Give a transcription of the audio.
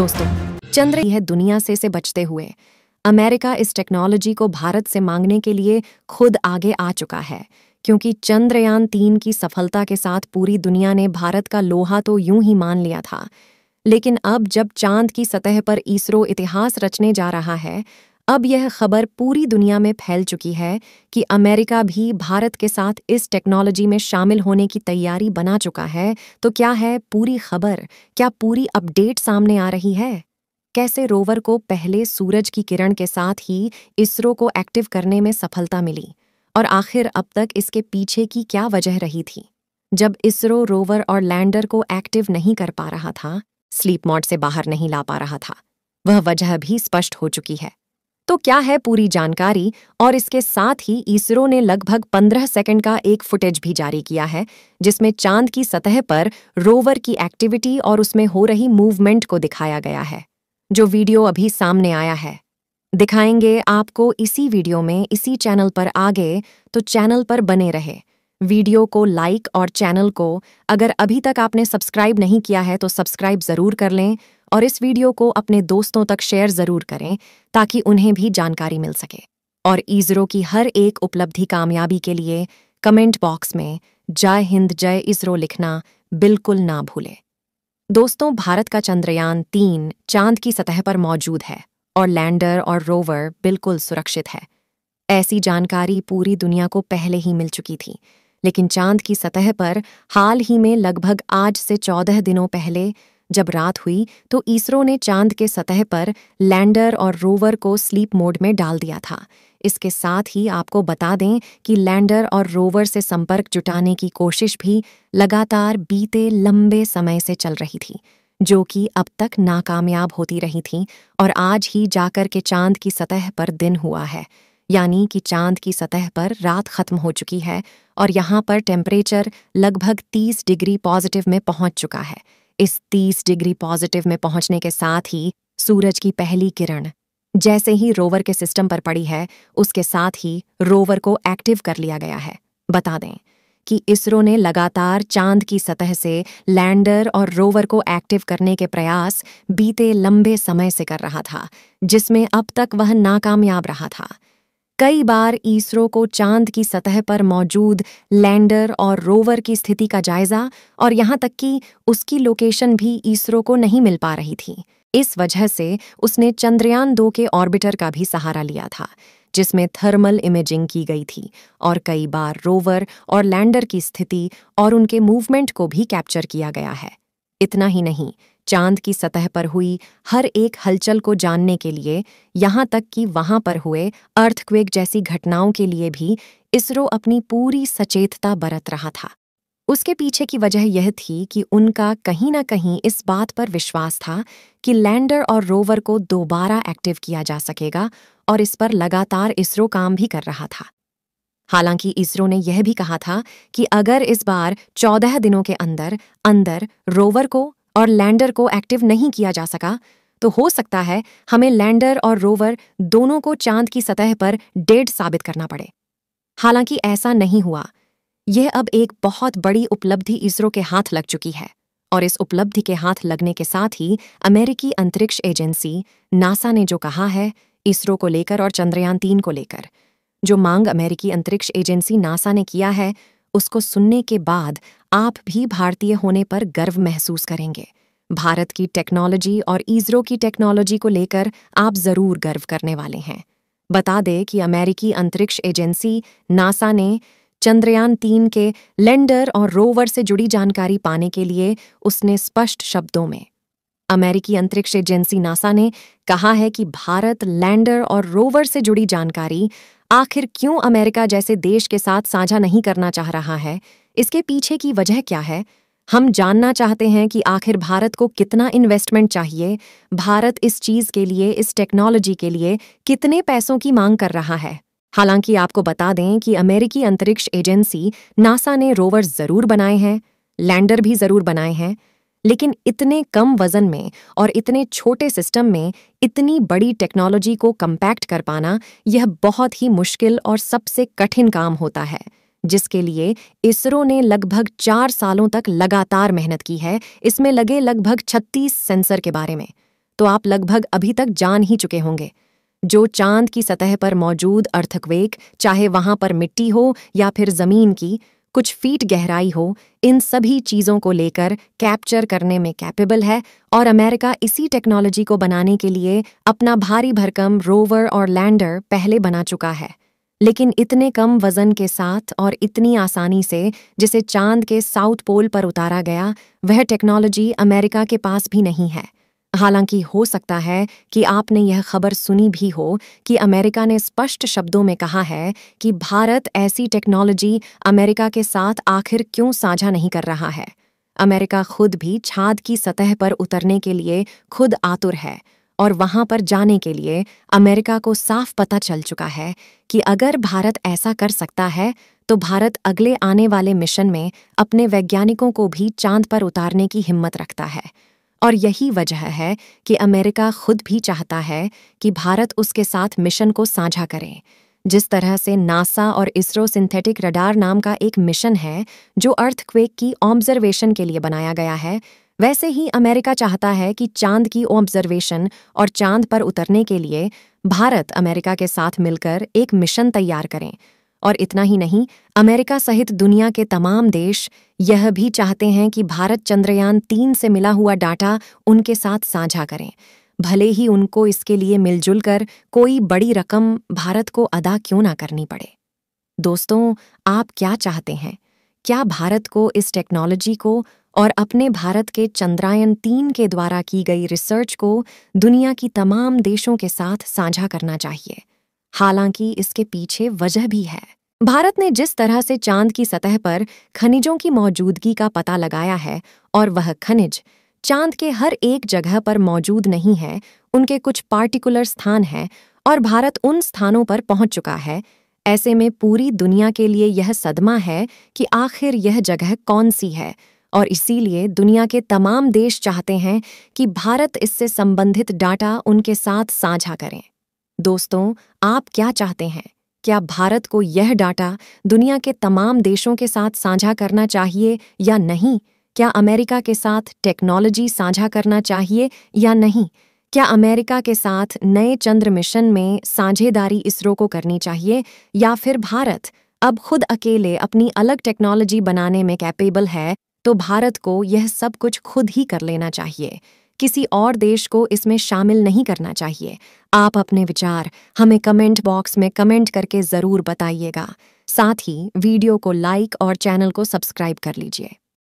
दोस्तों, चंद्र है दुनिया से बचते हुए। अमेरिका इस टेक्नोलॉजी को भारत से मांगने के लिए खुद आगे आ चुका है, क्योंकि चंद्रयान-3 की सफलता के साथ पूरी दुनिया ने भारत का लोहा तो यूं ही मान लिया था। लेकिन अब जब चांद की सतह पर इसरो इतिहास रचने जा रहा है, अब यह खबर पूरी दुनिया में फैल चुकी है कि अमेरिका भी भारत के साथ इस टेक्नोलॉजी में शामिल होने की तैयारी बना चुका है। तो क्या है पूरी खबर? क्या पूरी अपडेट सामने आ रही है? कैसे रोवर को पहले सूरज की किरण के साथ ही इसरो को एक्टिव करने में सफलता मिली? और आखिर अब तक इसके पीछे की क्या वजह रही थी? जब इसरो रोवर और लैंडर को एक्टिव नहीं कर पा रहा था, स्लीप मोड से बाहर नहीं ला पा रहा था, वह वजह भी स्पष्ट हो चुकी है। तो क्या है पूरी जानकारी? और इसके साथ ही इसरो ने लगभग 15 सेकंड का एक फुटेज भी जारी किया है, जिसमें चांद की सतह पर रोवर की एक्टिविटी और उसमें हो रही मूवमेंट को दिखाया गया है। जो वीडियो अभी सामने आया है, दिखाएंगे आपको इसी वीडियो में, इसी चैनल पर आगे, तो चैनल पर बने रहे। वीडियो को लाइक और चैनल को अगर अभी तक आपने सब्सक्राइब नहीं किया है तो सब्सक्राइब ज़रूर कर लें और इस वीडियो को अपने दोस्तों तक शेयर ज़रूर करें ताकि उन्हें भी जानकारी मिल सके। और इसरो की हर एक उपलब्धि कामयाबी के लिए कमेंट बॉक्स में जय हिंद जय इसरो लिखना बिल्कुल ना भूलें। दोस्तों, भारत का चंद्रयान-3 चांद की सतह पर मौजूद है और लैंडर और रोवर बिल्कुल सुरक्षित है। ऐसी जानकारी पूरी दुनिया को पहले ही मिल चुकी थी, लेकिन चांद की सतह पर हाल ही में लगभग आज से 14 दिनों पहले जब रात हुई तो इसरो ने चांद के सतह पर लैंडर और रोवर को स्लीप मोड में डाल दिया था। इसके साथ ही आपको बता दें कि लैंडर और रोवर से संपर्क जुटाने की कोशिश भी लगातार बीते लंबे समय से चल रही थी, जो कि अब तक नाकामयाब होती रही थी और आज ही जाकर के चांद की सतह पर दिन हुआ है। यानी कि चांद की सतह पर रात खत्म हो चुकी है और यहाँ पर टेम्परेचर लगभग 30 डिग्री पॉजिटिव में पहुंच चुका है। इस 30 डिग्री पॉजिटिव में पहुंचने के साथ ही सूरज की पहली किरण जैसे ही रोवर के सिस्टम पर पड़ी है, उसके साथ ही रोवर को एक्टिव कर लिया गया है। बता दें कि इसरो ने लगातार चांद की सतह से लैंडर और रोवर को एक्टिव करने के प्रयास बीते लंबे समय से कर रहा था, जिसमें अब तक वह नाकामयाब रहा था। कई बार इसरो को चांद की सतह पर मौजूद लैंडर और रोवर की स्थिति का जायजा और यहाँ तक कि उसकी लोकेशन भी इसरो को नहीं मिल पा रही थी। इस वजह से उसने चंद्रयान-2 के ऑर्बिटर का भी सहारा लिया था, जिसमें थर्मल इमेजिंग की गई थी और कई बार रोवर और लैंडर की स्थिति और उनके मूवमेंट को भी कैप्चर किया गया है। इतना ही नहीं, चांद की सतह पर हुई हर एक हलचल को जानने के लिए, यहाँ तक कि वहाँ पर हुए अर्थक्वेक जैसी घटनाओं के लिए भी इसरो अपनी पूरी सचेतता बरत रहा था। उसके पीछे की वजह यह थी कि उनका कहीं न कहीं इस बात पर विश्वास था कि लैंडर और रोवर को दोबारा एक्टिव किया जा सकेगा और इस पर लगातार इसरो काम भी कर रहा था। हालांकि इसरो ने यह भी कहा था कि अगर इस बार 14 दिनों के अंदर रोवर को और लैंडर को एक्टिव नहीं किया जा सका, तो हो सकता है हमें लैंडर और रोवर दोनों को चांद की सतह पर डेड साबित करना पड़े। हालांकि ऐसा नहीं हुआ। यह अब एक बहुत बड़ी उपलब्धि इसरो के हाथ लग चुकी है और इस उपलब्धि के हाथ लगने के साथ ही अमेरिकी अंतरिक्ष एजेंसी नासा ने जो कहा है इसरो को लेकर और चंद्रयान-3 को लेकर, जो मांग अमेरिकी अंतरिक्ष एजेंसी नासा ने किया है, उसको सुनने के बाद आप भी भारतीय होने पर गर्व महसूस करेंगे। भारत की टेक्नोलॉजी और इसरो की टेक्नोलॉजी को लेकर आप जरूर गर्व करने वाले हैं। बता दें कि अमेरिकी अंतरिक्ष एजेंसी नासा ने चंद्रयान-3 के लैंडर और रोवर से जुड़ी जानकारी पाने के लिए उसने स्पष्ट शब्दों में अमेरिकी अंतरिक्ष एजेंसी नासा ने कहा है कि भारत लैंडर और रोवर से जुड़ी जानकारी आखिर क्यों अमेरिका जैसे देश के साथ साझा नहीं करना चाह रहा है, इसके पीछे की वजह क्या है। हम जानना चाहते हैं कि आखिर भारत को कितना इन्वेस्टमेंट चाहिए, भारत इस चीज़ के लिए, इस टेक्नोलॉजी के लिए कितने पैसों की मांग कर रहा है। हालांकि आपको बता दें कि अमेरिकी अंतरिक्ष एजेंसी नासा ने रोवर ज़रूर बनाए हैं, लैंडर भी ज़रूर बनाए हैं, लेकिन इतने कम वजन में और इतने छोटे सिस्टम में इतनी बड़ी टेक्नोलॉजी को कंपैक्ट कर पाना यह बहुत ही मुश्किल और सबसे कठिन काम होता है, जिसके लिए इसरो ने लगभग 4 सालों तक लगातार मेहनत की है। इसमें लगे लगभग 36 सेंसर के बारे में। तो आप लगभग अभी तक जान ही चुके होंगे। जो चांद की सतह पर मौजूद अर्थक्वेक, चाहे वहां पर मिट्टी हो या फिर जमीन की कुछ फीट गहराई हो, इन सभी चीजों को लेकर कैप्चर करने में कैपेबल है। और अमेरिका इसी टेक्नोलॉजी को बनाने के लिए अपना भारी भरकम रोवर और लैंडर पहले बना चुका है। लेकिन इतने कम वजन के साथ और इतनी आसानी से जिसे चांद के साउथ पोल पर उतारा गया, वह टेक्नोलॉजी अमेरिका के पास भी नहीं है। हालांकि हो सकता है कि आपने यह खबर सुनी भी हो कि अमेरिका ने स्पष्ट शब्दों में कहा है कि भारत ऐसी टेक्नोलॉजी अमेरिका के साथ आखिर क्यों साझा नहीं कर रहा है। अमेरिका खुद भी चांद की सतह पर उतरने के लिए खुद आतुर है, और वहां पर जाने के लिए अमेरिका को साफ पता चल चुका है कि अगर भारत ऐसा कर सकता है तो भारत अगले आने वाले मिशन में अपने वैज्ञानिकों को भी चांद पर उतारने की हिम्मत रखता है। और यही वजह है कि अमेरिका खुद भी चाहता है कि भारत उसके साथ मिशन को साझा करे। जिस तरह से नासा और इसरो सिंथेटिक रडार नाम का एक मिशन है जो अर्थक्वेक की ऑब्जर्वेशन के लिए बनाया गया है, वैसे ही अमेरिका चाहता है कि चांद की ऑब्जर्वेशन और चांद पर उतरने के लिए भारत अमेरिका के साथ मिलकर एक मिशन तैयार करें। और इतना ही नहीं, अमेरिका सहित दुनिया के तमाम देश यह भी चाहते हैं कि भारत चंद्रयान-3 से मिला हुआ डाटा उनके साथ साझा करें, भले ही उनको इसके लिए मिलजुल कर कोई बड़ी रकम भारत को अदा क्यों ना करनी पड़े। दोस्तों, आप क्या चाहते हैं? क्या भारत को इस टेक्नोलॉजी को और अपने भारत के चंद्रयान-3 के द्वारा की गई रिसर्च को दुनिया की तमाम देशों के साथ साझा करना चाहिए? हालांकि इसके पीछे वजह भी है। भारत ने जिस तरह से चांद की सतह पर खनिजों की मौजूदगी का पता लगाया है, और वह खनिज चांद के हर एक जगह पर मौजूद नहीं है, उनके कुछ पार्टिकुलर स्थान हैं और भारत उन स्थानों पर पहुंच चुका है। ऐसे में पूरी दुनिया के लिए यह सदमा है कि आखिर यह जगह कौन सी है, और इसीलिए दुनिया के तमाम देश चाहते हैं कि भारत इससे संबंधित डाटा उनके साथ साझा करें। दोस्तों, आप क्या चाहते हैं? क्या भारत को यह डाटा दुनिया के तमाम देशों के साथ साझा करना चाहिए या नहीं? क्या अमेरिका के साथ टेक्नोलॉजी साझा करना चाहिए या नहीं? क्या अमेरिका के साथ नए चंद्र मिशन में साझेदारी इसरो को करनी चाहिए, या फिर भारत अब खुद अकेले अपनी अलग टेक्नोलॉजी बनाने में कैपेबल है, तो भारत को यह सब कुछ खुद ही कर लेना चाहिए? किसी और देश को इसमें शामिल नहीं करना चाहिए। आप अपने विचार हमें कमेंट बॉक्स में कमेंट करके ज़रूर बताइएगा। साथ ही वीडियो को लाइक और चैनल को सब्सक्राइब कर लीजिए।